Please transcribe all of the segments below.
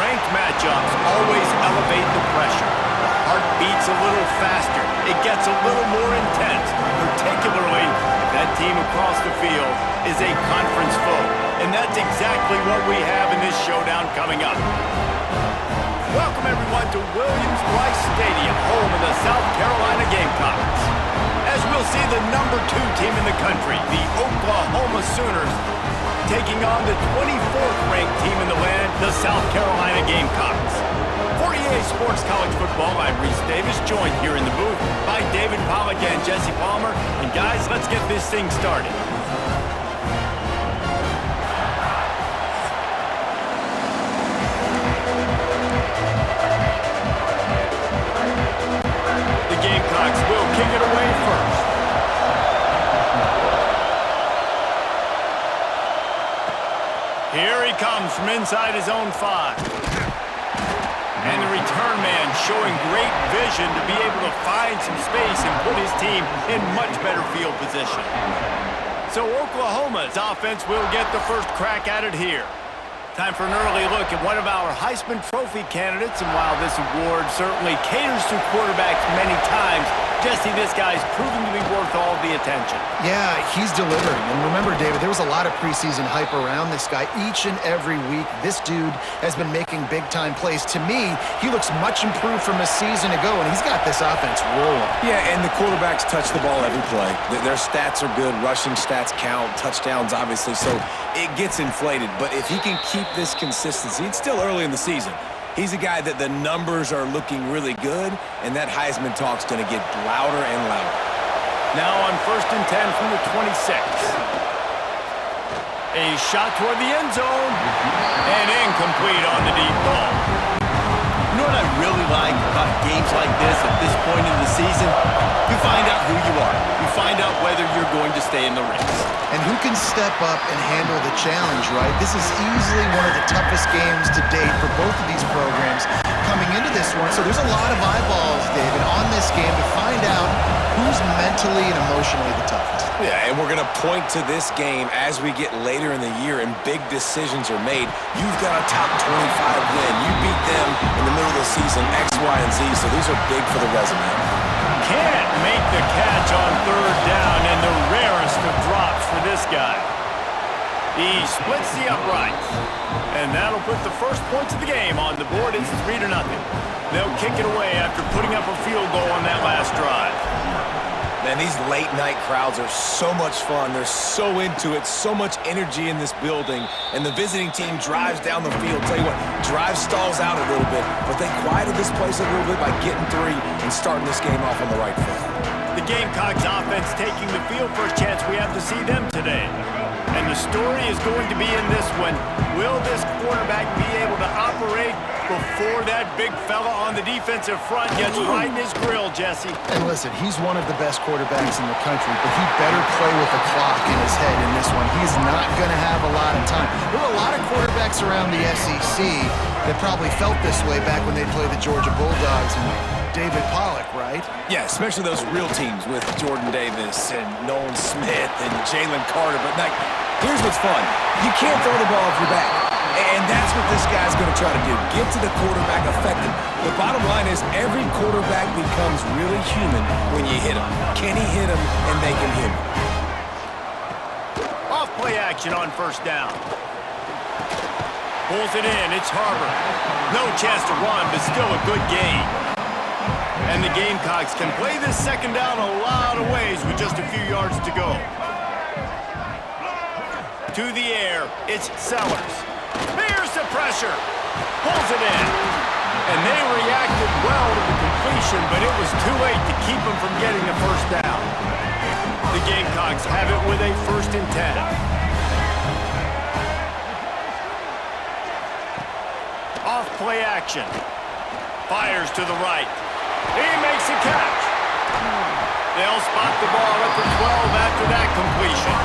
Ranked matchups always elevate the pressure. The heart beats a little faster. It gets a little more intense, particularly if that team across the field is a conference foe. And that's exactly what we have in this showdown coming up. Welcome, everyone, to Williams-Brice Stadium, home of the South Carolina Gamecocks. As we'll see the #2 team in the country, the Oklahoma Sooners, taking on the 24th ranked team in the land, the South Carolina Gamecocks. For EA Sports College Football, I'm Reese Davis, joined here in the booth by David Pollack and Jesse Palmer. And guys, let's get this thing started. The Gamecocks will kick it away first. Here he comes from inside his own 5. And the return man showing great vision to be able to find some space and put his team in much better field position. So Oklahoma's offense will get the first crack at it here. Time for an early look at one of our Heisman Trophy candidates, and while this award certainly caters to quarterbacks many times, Jesse, this guy's proven to be worth all the attention. Yeah, he's delivering. And remember, David, there was a lot of preseason hype around this guy. Each and every week, this dude has been making big-time plays. To me, he looks much improved from a season ago, and he's got this offense rolling. Yeah, and the quarterbacks touch the ball every play. Their stats are good. Rushing stats count. Touchdowns, obviously. So it gets inflated. But if he can keep this consistency, it's still early in the season. He's a guy that the numbers are looking really good, and that Heisman talk's going to get louder and louder. Now on 1st and 10 from the 26. A shot toward the end zone, and incomplete on the deep ball. You know what I really like about games like this at this point in the season? You find out who you are. You find out whether you're going to stay in the race. And who can step up and handle the challenge, right? This is easily one of the toughest games to date for both of these programs coming into this one. So there's a lot of eyeballs, David, on this game to find out who's mentally and emotionally the toughest. Yeah, and we're going to point to this game as we get later in the year and big decisions are made. You've got a top 25 win. You beat them in the middle of the season, X, Y, and Z, so these are big for the resume. Can't make the catch on 3rd down, and the rarest of drops for this guy. He splits the uprights, and that'll put the first points of the game on the board. It's 3-0. They'll kick it away after putting up a field goal on that last drive. Man, these late-night crowds are so much fun. They're so into it, so much energy in this building. And the visiting team drives down the field. Tell you what, drive stalls out a little bit, but they quieted this place a little bit by getting 3 and starting this game off on the right foot. The Gamecocks offense taking the field. First chance we have to see them today. And the story is going to be in this one. Will this quarterback be able to operate before that big fella on the defensive front gets right in his grill, Jesse? And listen, he's one of the best quarterbacks in the country, but he better play with the clock in his head in this one. He's not going to have a lot of time. There were a lot of quarterbacks around the SEC that probably felt this way back when they played the Georgia Bulldogs and David Pollack, right? Yeah, especially those real teams with Jordan Davis and Nolan Smith and Jalen Carter. But, like, here's what's fun. You can't throw the ball off your back. And that's what this guy's going to try to do. Get to the quarterback effective. The bottom line is every quarterback becomes really human when you hit him. Can he hit him and make him human? Off play action on 1st down. Pulls it in. It's Harbor. No chance to run, but still a good gain. And the Gamecocks can play this 2nd down a lot of ways with just a few yards to go. To the air, it's Sellers. Here's the pressure. Pulls it in. And they reacted well to the completion, but it was too late to keep them from getting the 1st down. The Gamecocks have it with a 1st and 10. Off play action. Fires to the right. He makes a catch. They'll spot the ball at the 12 after that completion.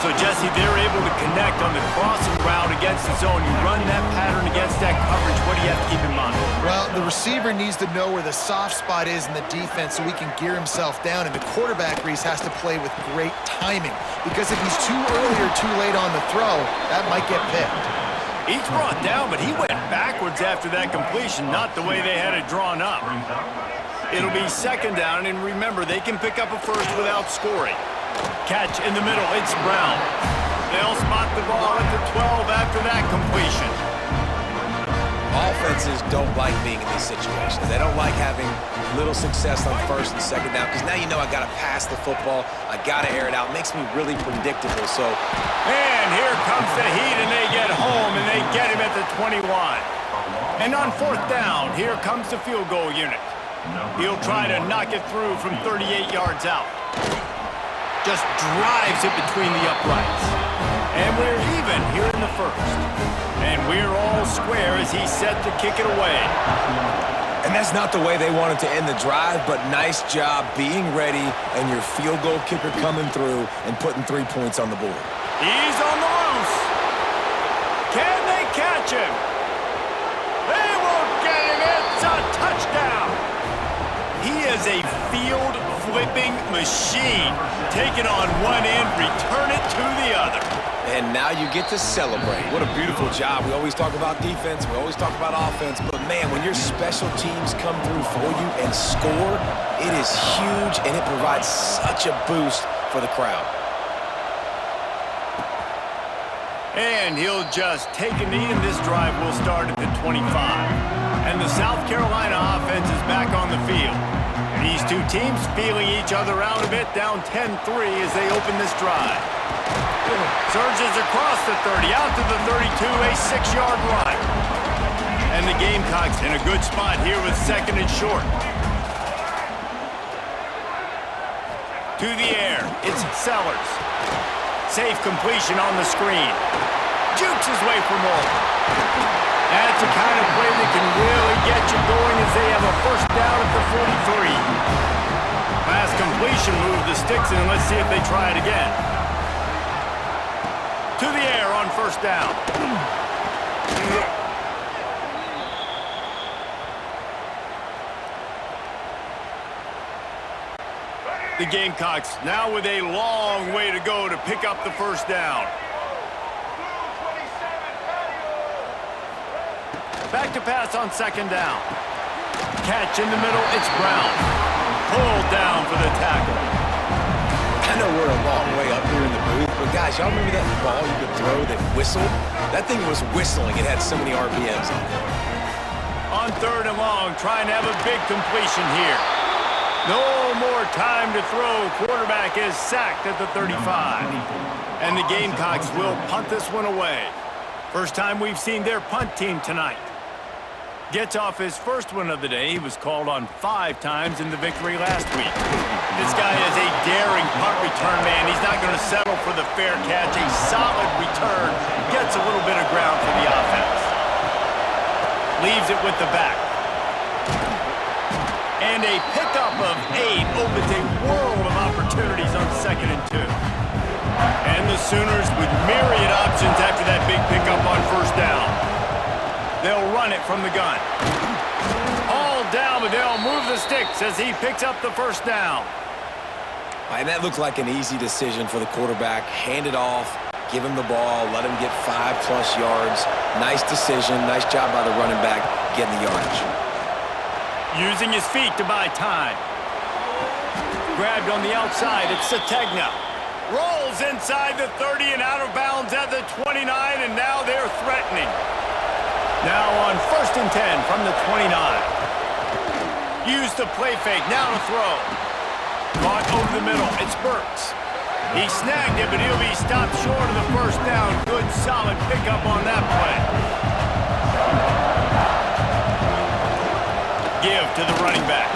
So, Jesse, they're able to connect on the crossing route against the zone. You run that pattern against that coverage. What do you have to keep in mind? Well, the receiver needs to know where the soft spot is in the defense so he can gear himself down. And the quarterback, Reese, has to play with great timing. Because if he's too early or too late on the throw, that might get picked. He's brought down, but he went backwards after that completion, not the way they had it drawn up. It'll be second down, and remember, they can pick up a first without scoring. Catch in the middle, it's Brown. They'll spot the ball at the 12 after that completion. Offenses don't like being in these situations. They don't like having little success on first and second down because now you know I got to pass the football. I got to air it out. It makes me really predictable. So, and here comes the heat, and they get home, and they get him at the 21. And on fourth down, here comes the field goal unit. He'll try to knock it through from 38 yards out. Just drives it between the uprights. And we're even here in the first. And we're all square as he's set to kick it away. And that's not the way they wanted to end the drive, but nice job being ready and your field goal kicker coming through and putting 3 points on the board. He's on the loose. Can they catch him? They won't get him. It's a touchdown. He is a field-flipping machine. Take it on one end, return it to the other. And now you get to celebrate. What a beautiful job. We always talk about defense. We always talk about offense. But, man, when your special teams come through for you and score, it is huge, and it provides such a boost for the crowd. And he'll just take a knee, and this drive will start at the 25. And the South Carolina offense is back on the field. These two teams feeling each other out a bit, down 10-3 as they open this drive. Surges across the 30, out to the 32, a 6-yard run. And the Gamecocks in a good spot here with second and short. To the air, it's Sellers. Safe completion on the screen. Jukes his way for more. That's the kind of play that can really get you going as they have a first down at the 43. Pass completion, move the sticks in, and let's see if they try it again. To the air on first down. The Gamecocks now with a long way to go to pick up the first down. Back to pass on second down. Catch in the middle, it's Brown. Pulled down for the tackle. I know we're a long way up here in the booth, but guys, y'all remember that ball you could throw that whistled? That thing was whistling. It had so many RPMs on it. On third and long, trying to have a big completion here. No more time to throw. Quarterback is sacked at the 35. And the Gamecocks will punt this one away. First time we've seen their punt team tonight. Gets off his first one of the day. He was called on 5 times in the victory last week. This guy is a daring punt return man. He's not going to settle for the fair catch. A solid return. Gets a little bit of ground for the offense. Leaves it with the back. And a pickup of 8 opens a world of opportunities on second and 2. And the Sooners with myriad options after that big pickup on first down. They'll run it from the gun. All down, but they'll move the sticks as he picks up the first down. And that looked like an easy decision for the quarterback. Hand it off, give him the ball, let him get 5+ yards. Nice decision. Nice job by the running back getting the yardage. Using his feet to buy time. Grabbed on the outside, it's Sategna. Rolls inside the 30 and out of bounds at the 29, and now they're threatening. Now on first and 10 from the 29. Use the play fake, now to throw. Caught over the middle, it's Burks. He snagged it, but he'll be stopped short of the first down. Good, solid pickup on that play. Give to the running back.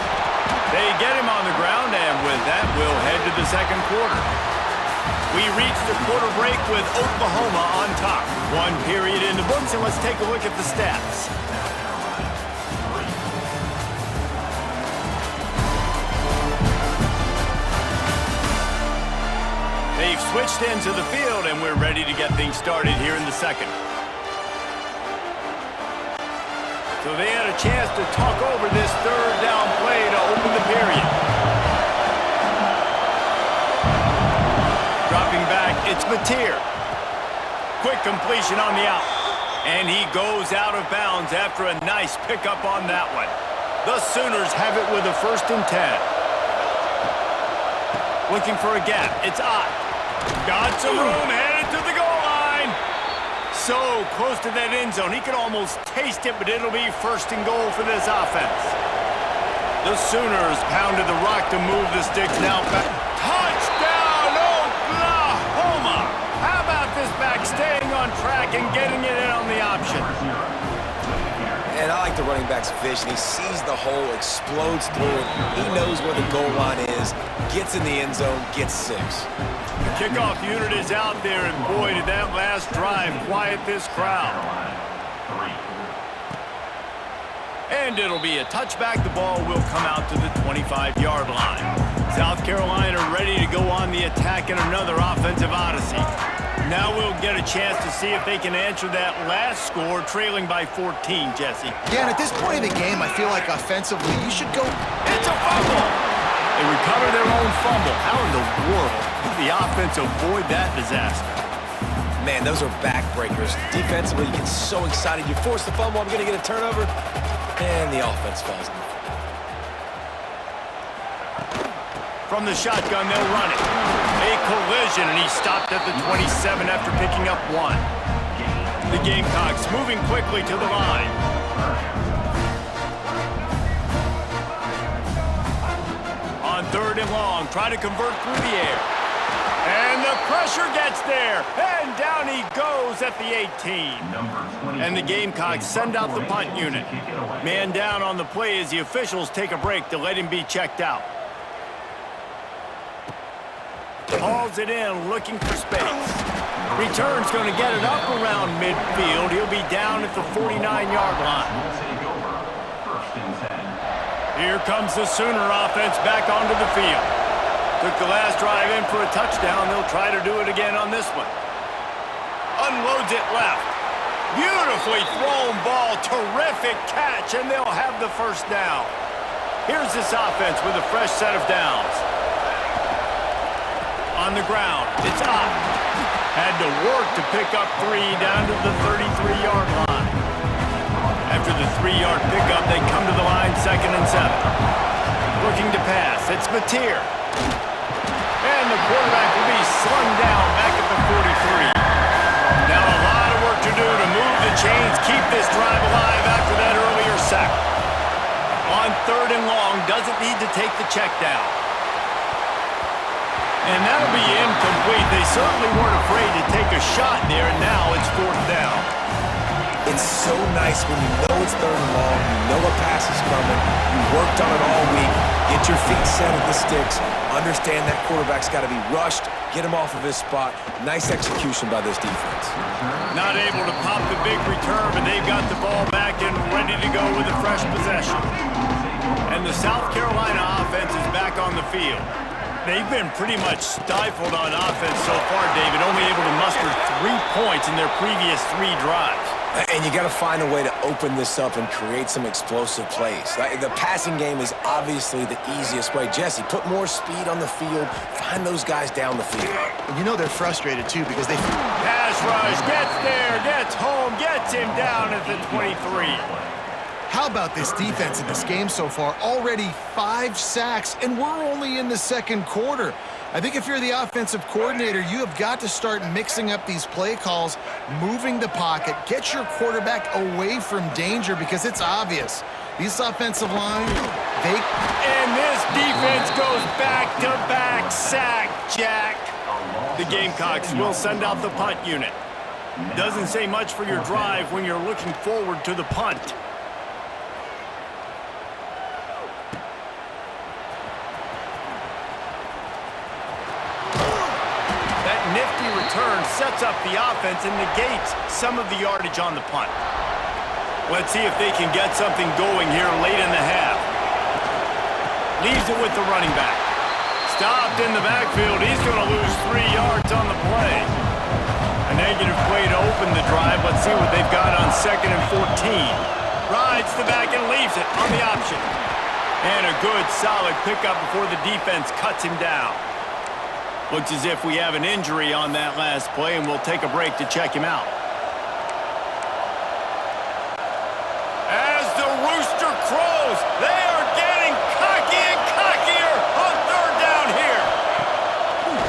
They get him on the ground, and with that, we'll head to the second quarter. We reach the quarter break with Oklahoma on top. 1 period in the books, and let's take a look at the stats. They've switched into the field, and we're ready to get things started here in the second. So they had a chance to talk over this third down play to open the period. Dropping back, it's Mateer. Quick completion on the out. And he goes out of bounds after a nice pickup on that one. The Sooners have it with a 1st and 10. Looking for a gap. It's Ott. Got some room, headed to the goal line. So close to that end zone. He can almost taste it, but it'll be 1st and goal for this offense. The Sooners pounded the rock to move the sticks now back. Touchdown, Oklahoma! How about this back staying on track and getting it in on the option? And I like the running back's vision. He sees the hole, explodes through it. He knows where the goal line is, gets in the end zone, gets 6. The kickoff unit is out there, and boy, did that last drive quiet this crowd. And it'll be a touchback. The ball will come out to the 25-yard line. South Carolina ready to go on the attack in another offensive odyssey. Now we'll get a chance to see if they can answer that last score, trailing by 14, Jesse. Yeah, and at this point in the game, I feel like offensively, you should go. It's a fumble! They recover their own fumble. How in the world did the offense avoid that disaster? Man, those are backbreakers. Defensively, you get so excited. You force the fumble, I'm going to get a turnover, and the offense falls on the field. From the shotgun, they'll run it. A collision, and he stopped at the 27 after picking up 1. The Gamecocks moving quickly to the line. On 3rd and long, try to convert through the air. And the pressure gets there, and down he goes at the 18. And the Gamecocks send out the punt unit. Man down on the play as the officials take a break to let him be checked out. Hauls it in, looking for space. Return's going to get it up around midfield. He'll be down at the 49-yard line. Here comes the Sooner offense back onto the field. Took the last drive in for a touchdown. They'll try to do it again on this one. Unloads it left. Beautifully thrown ball. Terrific catch, and they'll have the 1st down. Here's this offense with a fresh set of downs. On the ground, it's Ott. Had to work to pick up 3 down to the 33-yard line. After the 3-yard pickup, they come to the line 2nd and 7. Looking to pass, it's Mateer. And the quarterback will be slung down back at the 43. Now a lot of work to do to move the chains, keep this drive alive after that earlier sack. On 3rd and long, doesn't need to take the check down. And that'll be incomplete. They certainly weren't afraid to take a shot there, and now it's 4th down. It's so nice when you know it's 3rd and long, you know a pass is coming, you worked on it all week, get your feet set at the sticks, understand that quarterback's got to be rushed, get him off of his spot. Nice execution by this defense. Not able to pop the big return, but they've got the ball back and ready to go with a fresh possession. And the South Carolina offense is back on the field. They've been pretty much stifled on offense so far, David, only able to muster 3 points in their previous 3 drives. And you got to find a way to open this up and create some explosive plays. The passing game is obviously the easiest way. Jesse, put more speed on the field. Find those guys down the field. And you know they're frustrated, too, because they... Pass rush, gets there, gets home, gets him down at the 23. How about this defense in this game so far? Already 5 sacks, and we're only in the 2nd quarter. I think if you're the offensive coordinator, you have got to start mixing up these play calls, moving the pocket, get your quarterback away from danger because it's obvious. These offensive line, And this defense goes back-to-back sack, Jack. The Gamecocks will send out the punt unit. Doesn't say much for your drive when you're looking forward to the punt. Nifty return sets up the offense and negates some of the yardage on the punt. Let's see if they can get something going here late in the half. Leaves it with the running back. Stopped in the backfield. He's going to lose 3 yards on the play. A negative play to open the drive. Let's see what they've got on 2nd and 14. Rides the back and leaves it on the option. And a good, solid pickup before the defense cuts him down. Looks as if we have an injury on that last play, and we'll take a break to check him out.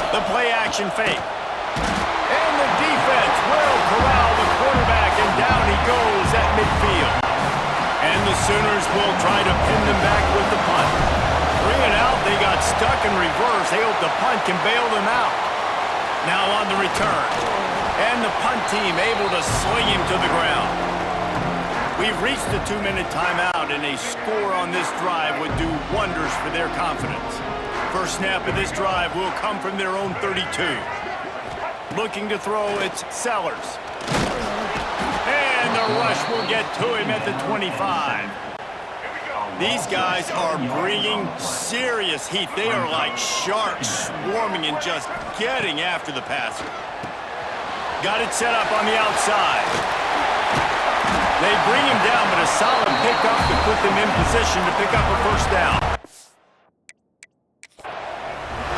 The play-action fake. And the defense will corral the quarterback, and down he goes at midfield. And the Sooners will try to pin them back with the punt. 3 and out, they got stuck in reverse. They hope the punt can bail them out. Now on the return. And the punt team able to sling him to the ground. We've reached the 2-minute timeout, and a score on this drive would do wonders for their confidence. First snap of this drive will come from their own 32. Looking to throw, it's Sellers. And the rush will get to him at the 25. These guys are bringing serious heat. They are like sharks swarming and just getting after the passer. Got it set up on the outside. They bring him down, but a solid pickup to put them in position to pick up a first down.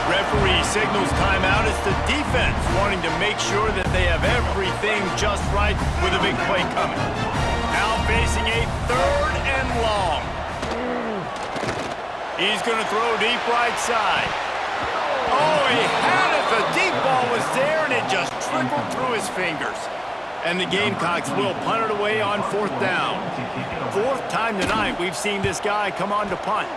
Referee signals timeout. It's the defense wanting to make sure that they have everything just right with a big play coming. Now facing a 3rd and long. He's going to throw deep right side. Oh, he had it. The deep ball was there, and it just trickled through his fingers. And the Gamecocks will punt it away on 4th down. 4th time tonight we've seen this guy come on to punt.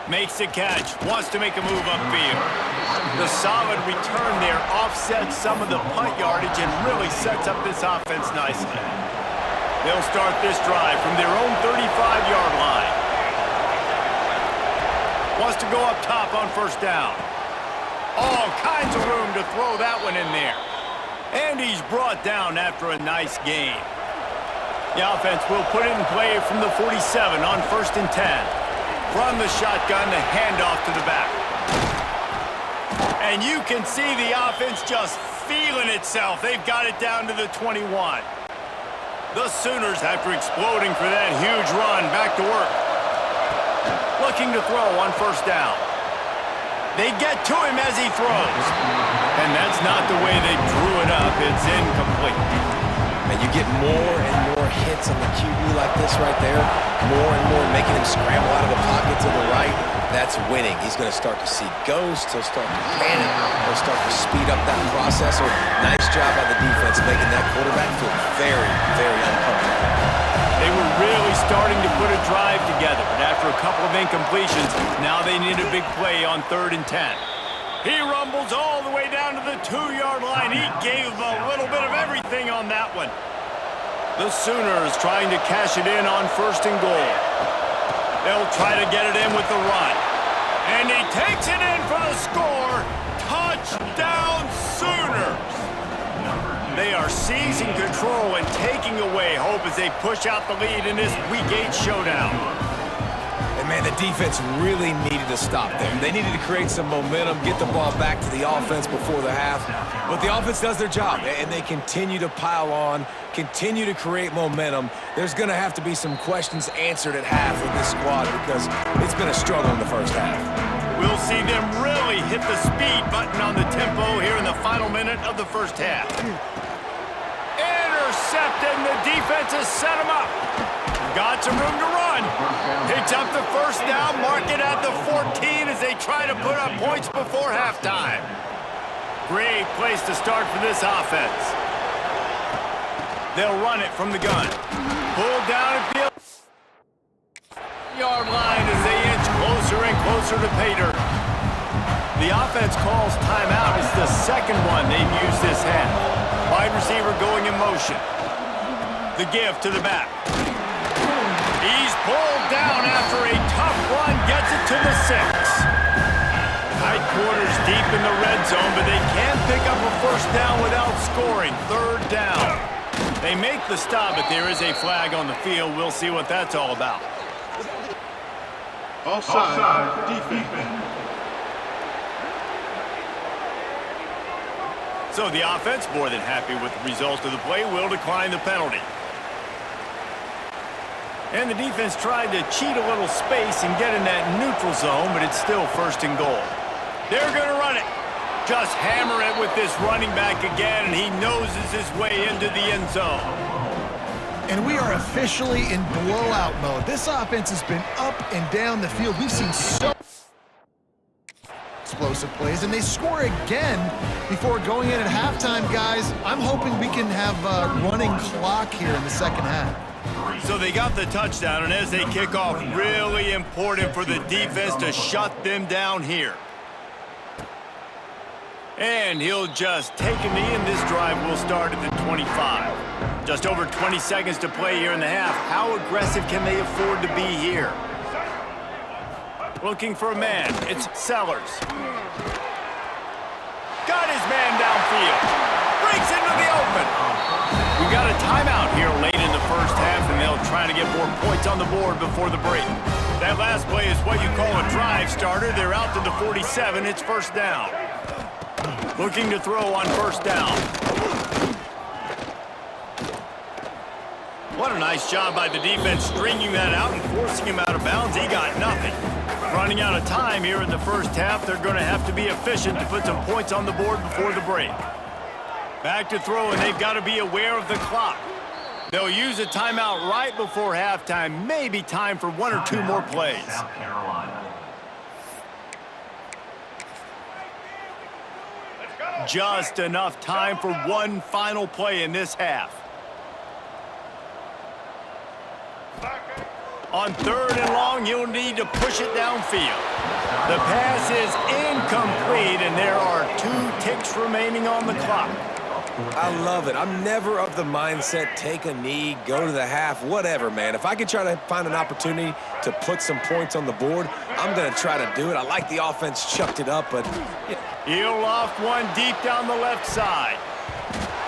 Makes the catch, wants to make a move upfield. The solid return there offsets some of the punt yardage and really sets up this offense nicely. They'll start this drive from their own 35-yard line. Wants to go up top on 1st down. All kinds of room to throw that one in there. And he's brought down after a nice gain. The offense will put it in play from the 47 on 1st and 10. From the shotgun, the handoff to the back. And you can see the offense just feeling itself. They've got it down to the 21. The Sooners, after exploding for that huge run, back to work. Looking to throw on 1st down. They get to him as he throws. And that's not the way they drew it up. It's incomplete. And you get more and more hits on the QB like this right there. More and more making him scramble out of the pocket to the right. That's winning. He's going to start to see ghosts. He'll start to panic. He'll start to speed up that process. So nice job by the defense making that quarterback feel very, very uncomfortable. They were really starting to put a drive together, but after a couple of incompletions, now they need a big play on 3rd and 10. He rumbles all the way down to the 2-yard line. He gave a little bit of everything on that one. The Sooners trying to cash it in on 1st and goal. They'll try to get it in with the run. And he takes it in for the score. Touchdown Sooners! They are seizing control and taking away hope as they push out the lead in this Week 8 showdown. And man, the defense really needed to stop there. They needed to create some momentum, get the ball back to the offense before the half. But the offense does their job, and they continue to pile on, continue to create momentum. There's going to have to be some questions answered at half with this squad because it's been a struggle in the first half. We'll see them really hit the speed button on the tempo here in the final minute of the first half. Intercepted, and the defense has set him up. Got some room to run. Picks up the 1st down, mark it at the 14 as they try to put up points before halftime. Great place to start for this offense. They'll run it from the gun. Pulled down at the yard line as they inch closer and closer to pay dirt. The offense calls timeout. It's the 2nd one they've used this half. Wide receiver going in motion. The give to the back. He's pulled down after a tough run, gets it to the 6. Tight quarters deep in the red zone, but they can't pick up a 1st down without scoring. 3rd down. They make the stop, but there is a flag on the field. We'll see what that's all about. Offside, defense. So the offense, more than happy with the result of the play, will decline the penalty. And the defense tried to cheat a little space and get in that neutral zone, but it's still 1st and goal. They're going to run it. Just hammer it with this running back again, and he noses his way into the end zone. And we are officially in blowout mode. This offense has been up and down the field. We've seen so explosive plays, and they score again before going in at halftime, guys. I'm hoping we can have a running clock here in the second half. So they got the touchdown, and as they kick off, really important for the defense to shut them down here. And he'll just take a knee, and this drive will start at the 25. Just over 20 seconds to play here in the half. How aggressive can they afford to be here? Looking for a man. It's Sellers. Got his man downfield. Breaks into the open. We got a timeout here late in the first half, and they'll try to get more points on the board before the break. That last play is what you call a drive starter. They're out to the 47. It's first down. Looking to throw on first down. What a nice job by the defense stringing that out and forcing him out of bounds. He got nothing. Running out of time here in the first half. They're going to have to be efficient to put some points on the board before the break. Back to throw, and they've got to be aware of the clock. They'll use a timeout right before halftime. Maybe time for one or two more plays. South Carolina. Just enough time for one final play in this half. On third and long, you'll need to push it downfield. The pass is incomplete, and there are 2 ticks remaining on the clock. I love it. I'm never of the mindset, take a knee, go to the half, whatever, man. If I could try to find an opportunity to put some points on the board, I'm going to try to do it. I like the offense chucked it up, but... He'll loft one deep down the left side.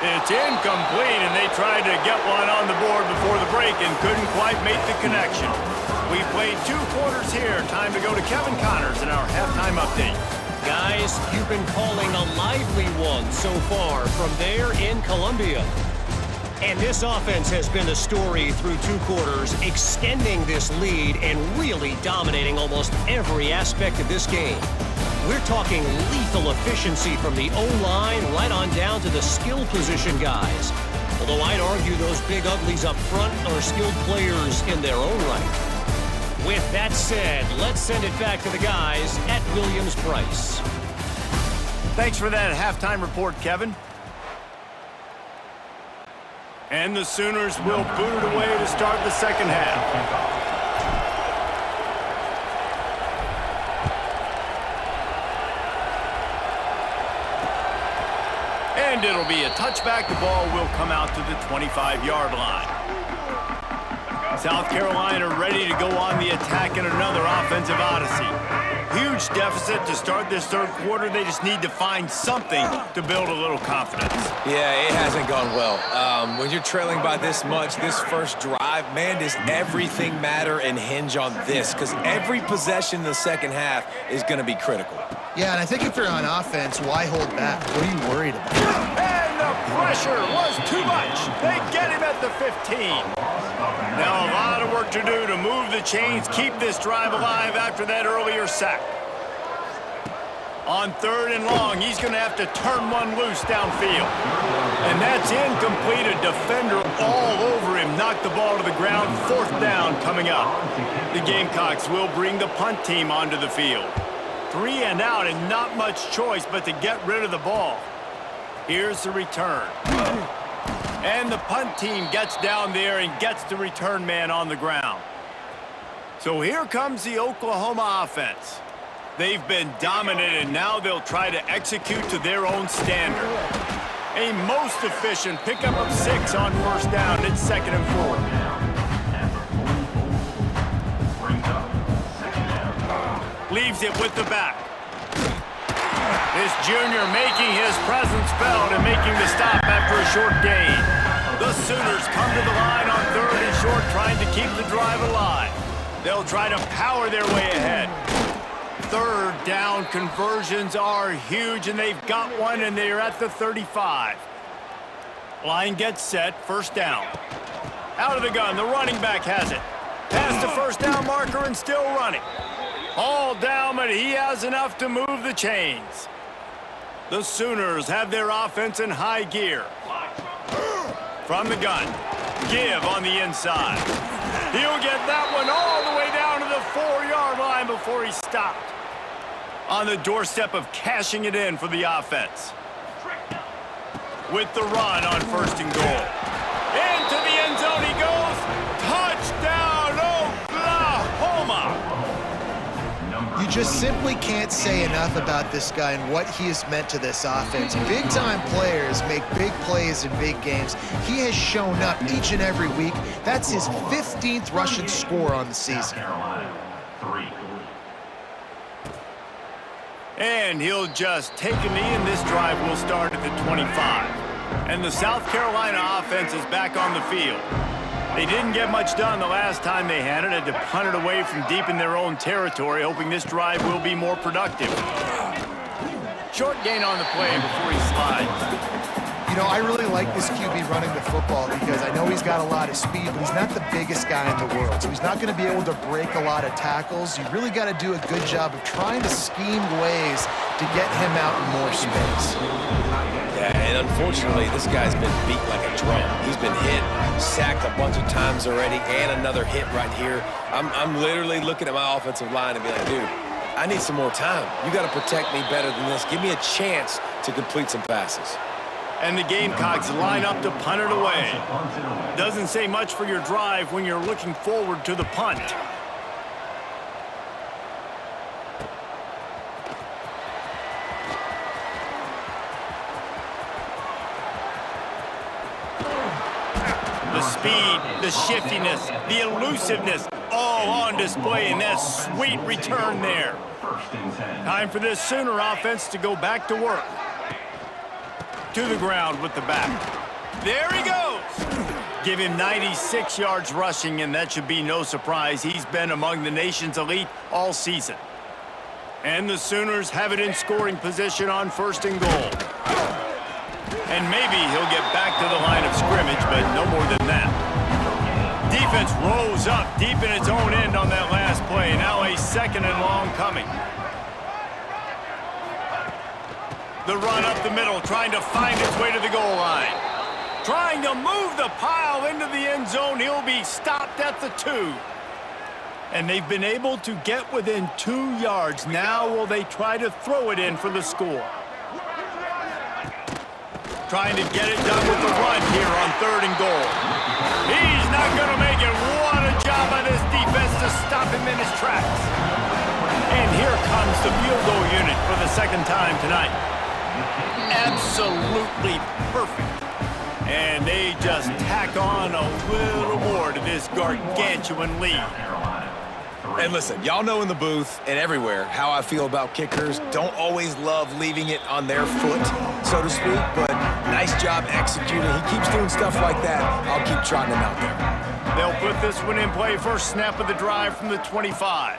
It's incomplete, and they tried to get one on the board before the break and couldn't quite make the connection. We've played 2 quarters here. Time to go to Kevin Connors in our halftime update. Guys, you've been calling a lively one so far from there in Columbia. And this offense has been the story through 2 quarters, extending this lead and really dominating almost every aspect of this game. We're talking lethal efficiency from the O-line right on down to the skill position guys. Although I'd argue those big uglies up front are skilled players in their own right. With that said, let's send it back to the guys at Williams-Brice. Thanks for that halftime report, Kevin. And the Sooners will boot it away to start the second half. And it'll be a touchback. The ball will come out to the 25-yard line. South Carolina ready to go on the attack in another offensive odyssey. Huge deficit to start this third quarter. They just need to find something to build a little confidence. Yeah, it hasn't gone well. When you're trailing by this much, this first drive, man, does everything matter and hinge on this? Because every possession in the second half is going to be critical. Yeah, and I think if you're on offense, why hold back? What are you worried about? And the pressure was too much. They get him at the 15. Now a lot of work to do to move the chains, keep this drive alive after that earlier sack. On third and long, he's going to have to turn one loose downfield. And that's incomplete. A defender all over him. Knocked the ball to the ground. Fourth down coming up. The Gamecocks will bring the punt team onto the field. 3 and out, and not much choice but to get rid of the ball. Here's the return. And the punt team gets down there and gets the return man on the ground. So here comes the Oklahoma offense. They've been dominant, and now they'll try to execute to their own standard. A most efficient pickup of 6 on first down. It's 2nd and 4. Leaves it with the back. This junior making his presence felt and making the stop after a short gain. The Sooners come to the line on third and short, trying to keep the drive alive. They'll try to power their way ahead. Third down conversions are huge, and they've got one, and they're at the 35. Line gets set, first down. Out of the gun, the running back has it. Past the first down marker and still running. All down, but he has enough to move the chains. The Sooners have their offense in high gear. From the gun, give on the inside. He'll get that one all the way down to the 4-yard line before he stopped. on the doorstep of cashing it in for the offense. With the run on 1st and goal. Into the end zone he goes. Touchdown, Oklahoma! You just simply can't say enough about this guy and what he has meant to this offense. Big-time players make big plays in big games. He has shown up each and every week. That's his 15th rushing score on the season. And he'll just take a knee, and this drive will start at the 25. And the South Carolina offense is back on the field. They didn't get much done the last time they had it. Had to punt it away from deep in their own territory, hoping this drive will be more productive. Short gain on the play before he slides. You know, I really like this QB running the football because I know he's got a lot of speed, but he's not the biggest guy in the world. So he's not going to be able to break a lot of tackles. You really got to do a good job of trying to scheme ways to get him out in more space. Yeah, and unfortunately, this guy's been beat like a drum. He's been hit, sacked a bunch of times already, and another hit right here. I'm literally looking at my offensive line and be like, dude, I need some more time. You got to protect me better than this. Give me a chance to complete some passes. And the Gamecocks line up to punt it away. Doesn't say much for your drive when you're looking forward to the punt. The speed, the shiftiness, the elusiveness, all on display in that sweet return there. Time for this Sooner offense to go back to work. To the ground with the back. There he goes! Give him 96 yards rushing, and that should be no surprise. He's been among the nation's elite all season. And the Sooners have it in scoring position on 1st and goal. And maybe he'll get back to the line of scrimmage, but no more than that. Defense rose up deep in its own end on that last play. Now a 2nd and long coming. The run up the middle, trying to find its way to the goal line. Trying to move the pile into the end zone. He'll be stopped at the 2. And they've been able to get within 2 yards. Now will they try to throw it in for the score? Trying to get it done with the run here on 3rd and goal. He's not going to make it. What a job by this defense to stop him in his tracks. And here comes the field goal unit for the 2nd time tonight. Absolutely perfect. And they just tack on a little more to this gargantuan lead. And listen, y'all know in the booth and everywhere how I feel about kickers. Don't always love leaving it on their foot, so to speak, but nice job executing. He keeps doing stuff like that. I'll keep trotting him out there. They'll put this one in play. First snap of the drive from the 25.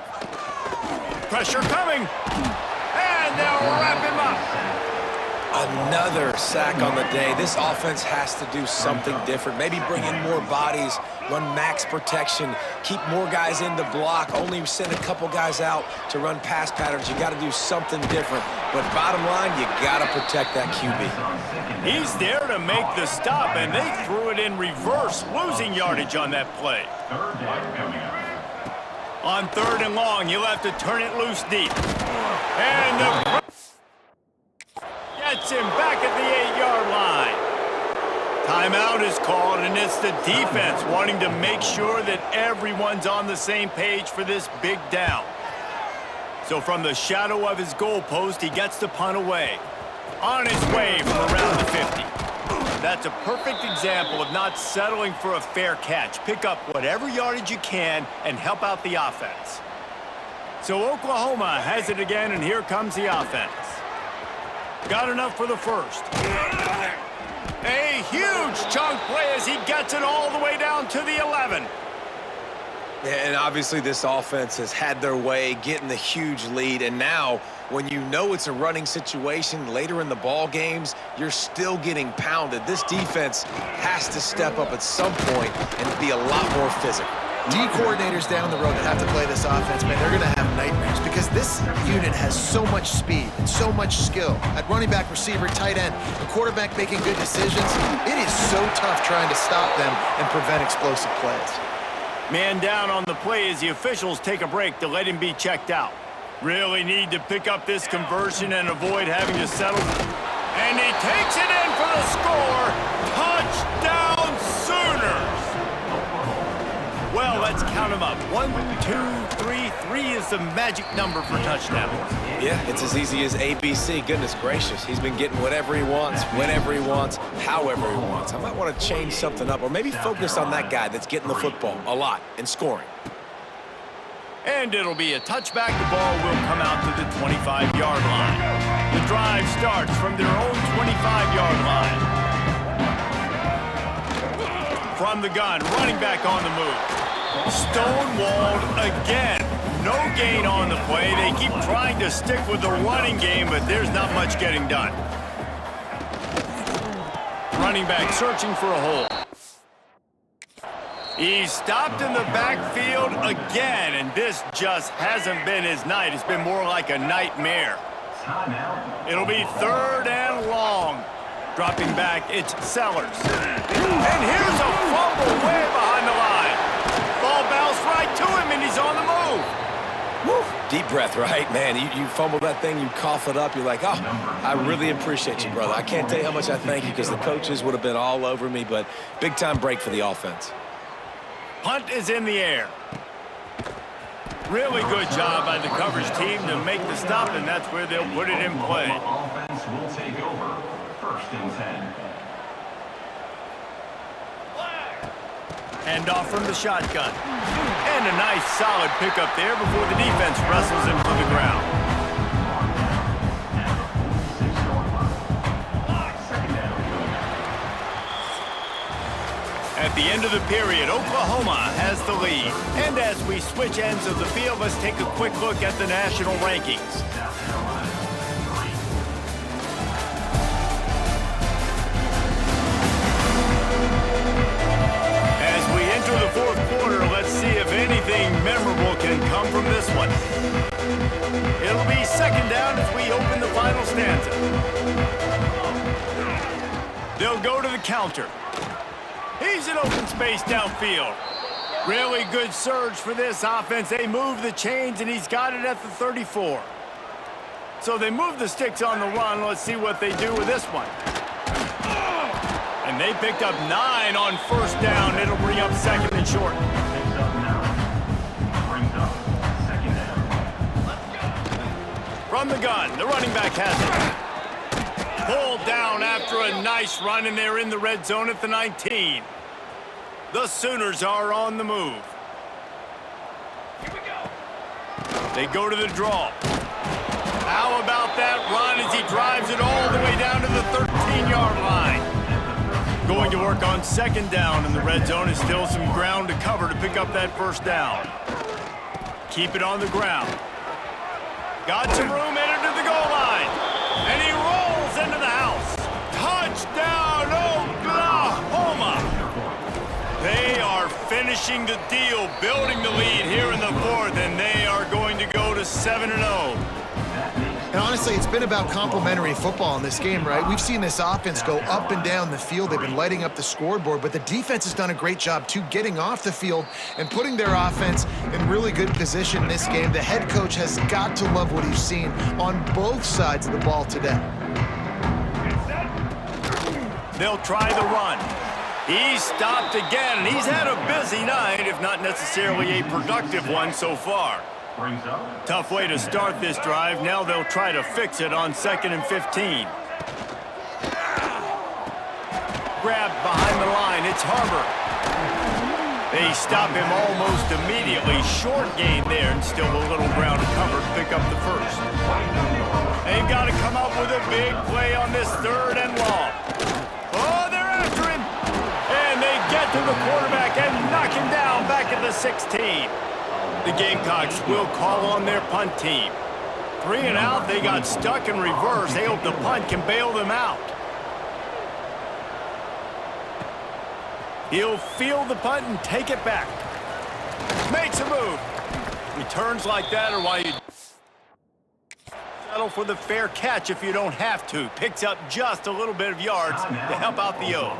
Pressure coming. And they'll wrap him up. Another sack on the day. This offense has to do something different. Maybe bring in more bodies, run max protection, keep more guys in the block, only send a couple guys out to run pass patterns. You got to do something different. But bottom line, you got to protect that QB. He's there to make the stop, and they threw it in reverse, losing yardage on that play. On 3rd and long, he'll have to turn it loose deep. And the gets him back at the 8-yard line. Timeout is called, and it's the defense wanting to make sure that everyone's on the same page for this big down. So from the shadow of his goalpost, he gets the punt away. On his way from around the 50. That's a perfect example of not settling for a fair catch. Pick up whatever yardage you can and help out the offense. So Oklahoma has it again, and here comes the offense. Got enough for the first. A huge chunk play as he gets it all the way down to the 11. And obviously this offense has had their way getting the huge lead, and now when you know it's a running situation later in the ball games, you're still getting pounded. This defense has to step up at some point and be a lot more physical. D coordinators down the road that have to play this offense, man, they're going to have nightmares because this unit has so much speed and so much skill. At running back, receiver, tight end, the quarterback making good decisions, it is so tough trying to stop them and prevent explosive plays. Man down on the play as the officials take a break to let him be checked out. Really need to pick up this conversion and avoid having to settle. And he takes it in for the score. Touchdown Sooners! Well, let's count them up. 1, 2, 3. 3 is the magic number for touchdowns. Yeah, it's as easy as ABC. Goodness gracious. He's been getting whatever he wants, whenever he wants, however he wants. I might want to change something up or maybe focus on that guy that's getting the football a lot and scoring. And it'll be a touchback. The ball will come out to the 25-yard line. The drive starts from their own 25-yard line. From the gun, running back on the move. Stonewalled again. No gain on the play. They keep trying to stick with the running game, but there's not much getting done. Running back searching for a hole. He's stopped in the backfield again, and this just hasn't been his night. It's been more like a nightmare. It'll be 3rd and long. Dropping back, it's Sellers. And here's a fumble way behind the line. Ball bounced right to him, and he's on the move. Woo. Deep breath, right? Man, you fumble that thing, you cough it up, you're like, oh, I really appreciate you, brother. I can't tell you how much I thank you because the coaches would have been all over me, but big-time break for the offense. Punt is in the air. Really good job by the coverage team to make the stop, and that's where they'll put it in play. Offense will take over. 1st and 10. Hand off from the shotgun. And a nice solid pickup there before the defense wrestles him to the ground. At the end of the period, Oklahoma has the lead. And as we switch ends of the field, let's take a quick look at the national rankings. The 4th quarter, let's see if anything memorable can come from this one. It'll be 2nd down as we open the final stanza. They'll go to the counter. He's in open space downfield. Really good surge for this offense. They move the chains, and he's got it at the 34. So they move the sticks on the run. Let's see what they do with this one. And they picked up 9 on 1st down. It'll bring up 2nd and short. Picks up 9. Brings up 2nd down. From the gun, the running back has it. Pulled down after a nice run, and they're in the red zone at the 19. The Sooners are on the move. Here we go. They go to the draw. How about that run as he drives it all the way down to the 13-yard line? Going to work on 2nd down in the red zone. Is still some ground to cover to pick up that 1st down. Keep it on the ground. Got some room, entered to the goal line. And he rolls into the house. Touchdown, Oklahoma! They are finishing the deal, building the lead here in the 4th, and they are going to go to 7-0. And honestly, it's been about complementary football in this game, right? We've seen this offense go up and down the field. They've been lighting up the scoreboard, but the defense has done a great job, too, getting off the field and putting their offense in really good position in this game. The head coach has got to love what he's seen on both sides of the ball today. They'll try the run. He's stopped again, and he's had a busy night, if not necessarily a productive one so far. Tough way to start this drive. Now they'll try to fix it on 2nd and 15. Grabbed behind the line. It's Harbor. They stop him almost immediately. Short gain there, and still a little ground to cover to pick up the 1st. They've got to come up with a big play on this 3rd and long. Oh, they're after him. And they get to the quarterback and knock him down back at the 16. The Gamecocks will call on their punt team. 3 and out, they got stuck in reverse. They hope the punt can bail them out. He'll field the punt and take it back. Makes a move. Returns like that are why you settle for the fair catch if you don't have to. Picks up just a little bit of yards to help out the O.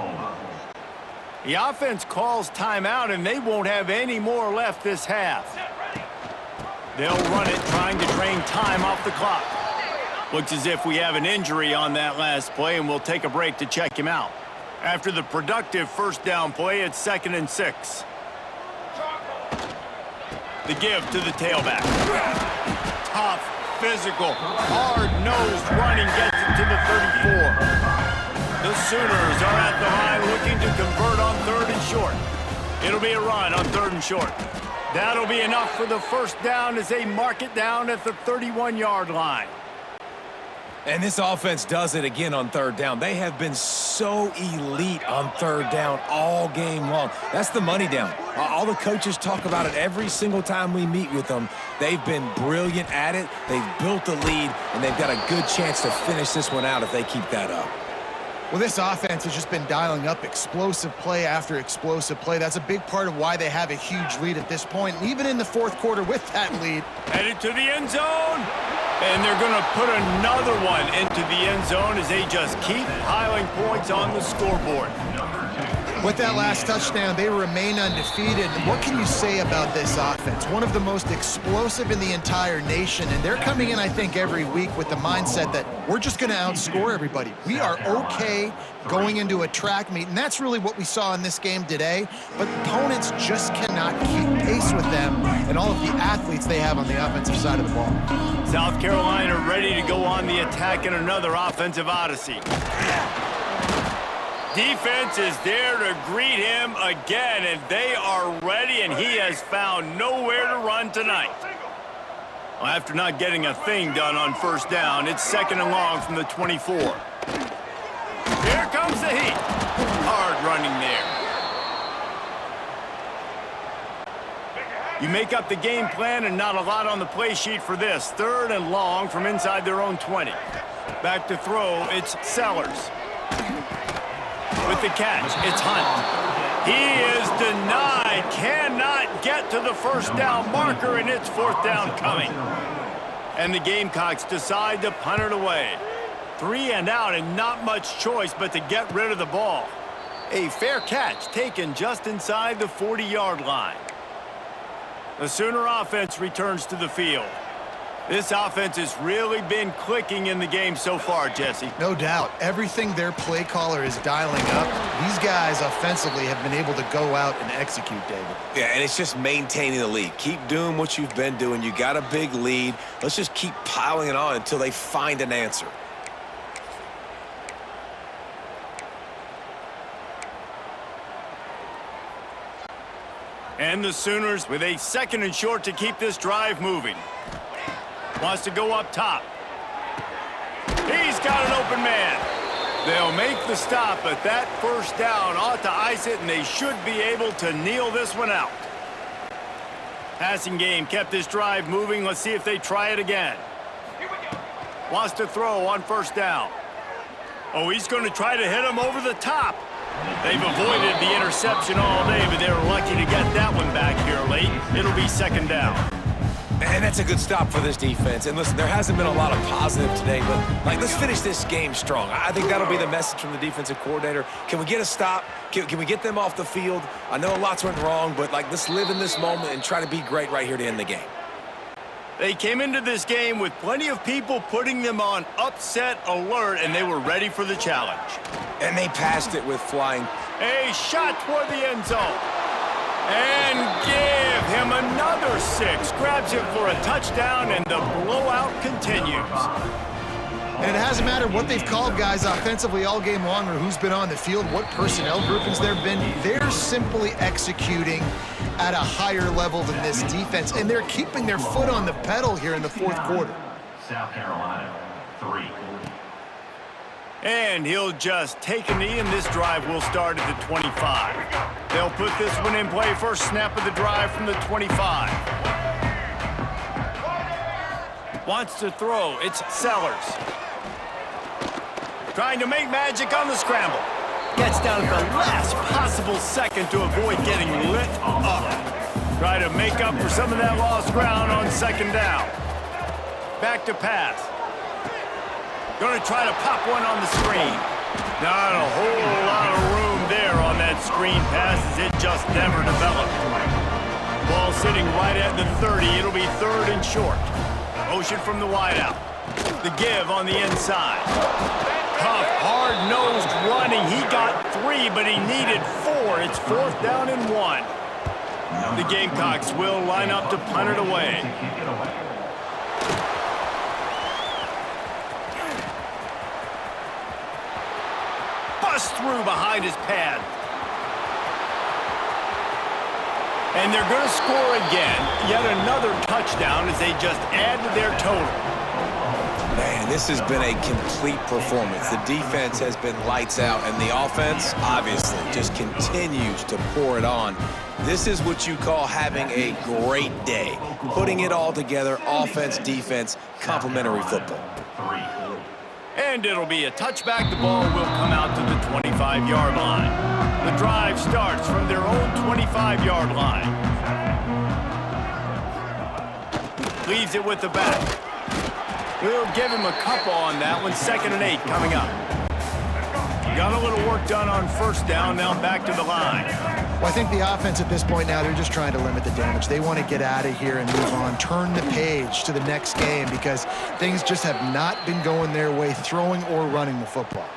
The offense calls timeout, and they won't have any more left this half. They'll run it, trying to drain time off the clock. Looks as if we have an injury on that last play, and we'll take a break to check him out. After the productive first down play, it's 2nd and 6. The give to the tailback. Tough, physical, hard-nosed running gets it to the 34. The Sooners are at the line looking to convert on 3rd and short. It'll be a run on 3rd and short. That'll be enough for the first down as they mark it down at the 31-yard line. And this offense does it again on 3rd down. They have been so elite on 3rd down all game long. That's the money down. All the coaches talk about it every single time we meet with them. They've been brilliant at it. They've built the lead, and they've got a good chance to finish this one out if they keep that up. Well, this offense has just been dialing up explosive play after explosive play. That's a big part of why they have a huge lead at this point. And even in the 4th quarter with that lead. Headed to the end zone. And they're going to put another one into the end zone as they just keep piling points on the scoreboard. With that last touchdown, they remain undefeated. And what can you say about this offense? One of the most explosive in the entire nation. And they're coming in, I think, every week with the mindset that we're just going to outscore everybody. We are okay going into a track meet. And that's really what we saw in this game today. But opponents just cannot keep pace with them and all of the athletes they have on the offensive side of the ball. South Carolina ready to go on the attack in another offensive odyssey. Defense is there to greet him again, and they are ready, and he has found nowhere to run tonight. Well, after not getting a thing done on first down, it's 2nd and long from the 24. Here comes the heat. Hard running there. You make up the game plan and not a lot on the play sheet for this. 3rd and long from inside their own 20. Back to throw, it's Sellers. With the catch, it's Hunt. He is denied, cannot get to the first down marker, and it's 4th down coming. And the Gamecocks decide to punt it away. 3 and out, and not much choice but to get rid of the ball. A fair catch taken just inside the 40-yard line. The Sooner offense returns to the field. This offense has really been clicking in the game so far, Jesse. No doubt. Everything their play caller is dialing up, these guys offensively have been able to go out and execute, David. Yeah, and it's just maintaining the lead. Keep doing what you've been doing. You got a big lead. Let's just keep piling it on until they find an answer. And the Sooners with a 2nd and short to keep this drive moving. Wants to go up top. He's got an open man. They'll make the stop, but that first down ought to ice it, and they should be able to kneel this one out. Passing game kept this drive moving. Let's see if they try it again. Wants to throw on first down. Oh, he's going to try to hit him over the top. They've avoided the interception all day, but they were lucky to get that one back here late. It'll be 2nd down. And that's a good stop for this defense. And listen, there hasn't been a lot of positive today, but let's finish this game strong. I think that'll be the message from the defensive coordinator. Can we get a stop? Can we get them off the field? I know lots went wrong, but let's live in this moment and try to be great right here to end the game. They came into this game with plenty of people putting them on upset alert, and they were ready for the challenge. And they passed it with flying. A shot toward the end zone. And give him another 6. Grabs him for a touchdown, and the blowout continues. And it hasn't mattered what they've called guys offensively all game long or who's been on the field, what personnel groupings there have been. They're simply executing at a higher level than this defense, and they're keeping their foot on the pedal here in the 4th quarter. South Carolina, 3. And he'll just take a knee, and this drive will start at the 25. They'll put this one in play. First snap of the drive from the 25. Wants to throw. It's Sellers. Trying to make magic on the scramble. Gets down at the last possible second to avoid getting lit up. Try to make up for some of that lost ground on 2nd down. Back to pass. Going to try to pop one on the screen. Not a whole lot of room there on that screen pass as it just never developed. Ball sitting right at the 30. It'll be third and short. Motion from the wideout. The give on the inside. Tough, hard-nosed running. He got 3, but he needed 4. It's fourth down and 1. The Gamecocks will line up to punt it away. Bust through behind his pad. And they're going to score again. Yet another touchdown as they just add to their total. Man, this has been a complete performance. The defense has been lights out, and the offense, obviously, just continues to pour it on. This is what you call having a great day. Putting it all together, offense, defense, complementary football. And it'll be a touchback. The ball will come out to the 25-yard line. The drive starts from their own 25-yard line. Leaves it with the back. We'll give him a couple on that one. 2nd and 8 coming up. Got a little work done on first down. Now back to the line. Well, I think the offense at this point now, they're just trying to limit the damage. They want to get out of here and move on, turn the page to the next game because things just have not been going their way, throwing or running the football.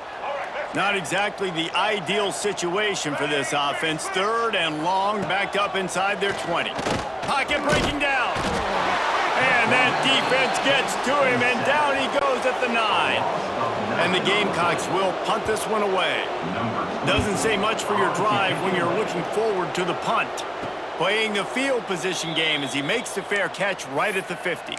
Not exactly the ideal situation for this offense. 3rd and long, backed up inside their 20. Pocket breaking down. And that defense gets to him, and down he goes at the 9. And the Gamecocks will punt this one away. Doesn't say much for your drive when you're looking forward to the punt. Playing the field position game as he makes the fair catch right at the 50.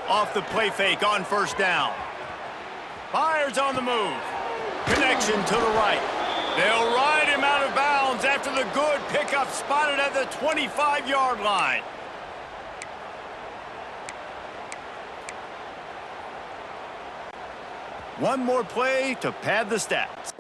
Off the play fake on first down. Fires on the move. Connection to the right. They'll ride him out of bounds after the good pickup spotted at the 25-yard line. One more play to pad the stats.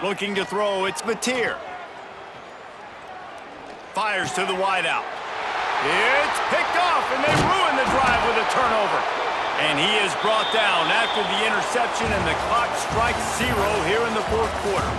Looking to throw, it's Mateer. Fires to the wideout. It's picked off, and they ruin the drive with a turnover. And he is brought down after the interception, and the clock strikes 0 here in the 4th quarter.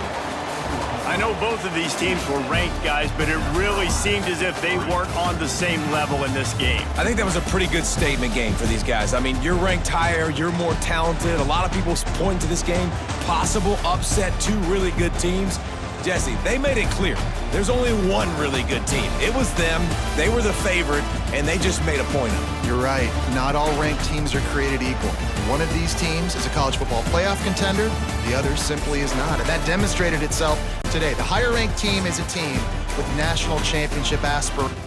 I know both of these teams were ranked, guys, but it really seemed as if they weren't on the same level in this game. I think that was a pretty good statement game for these guys. I mean, you're ranked higher, you're more talented. A lot of people point to this game, possible upset, 2 really good teams. Jesse, they made it clear. There's only one really good team. It was them. They were the favorite, and they just made a point of it. You're right. Not all ranked teams are created equal. One of these teams is a college football playoff contender. The other simply is not. And that demonstrated itself today. The higher ranked team is a team with national championship aspirations.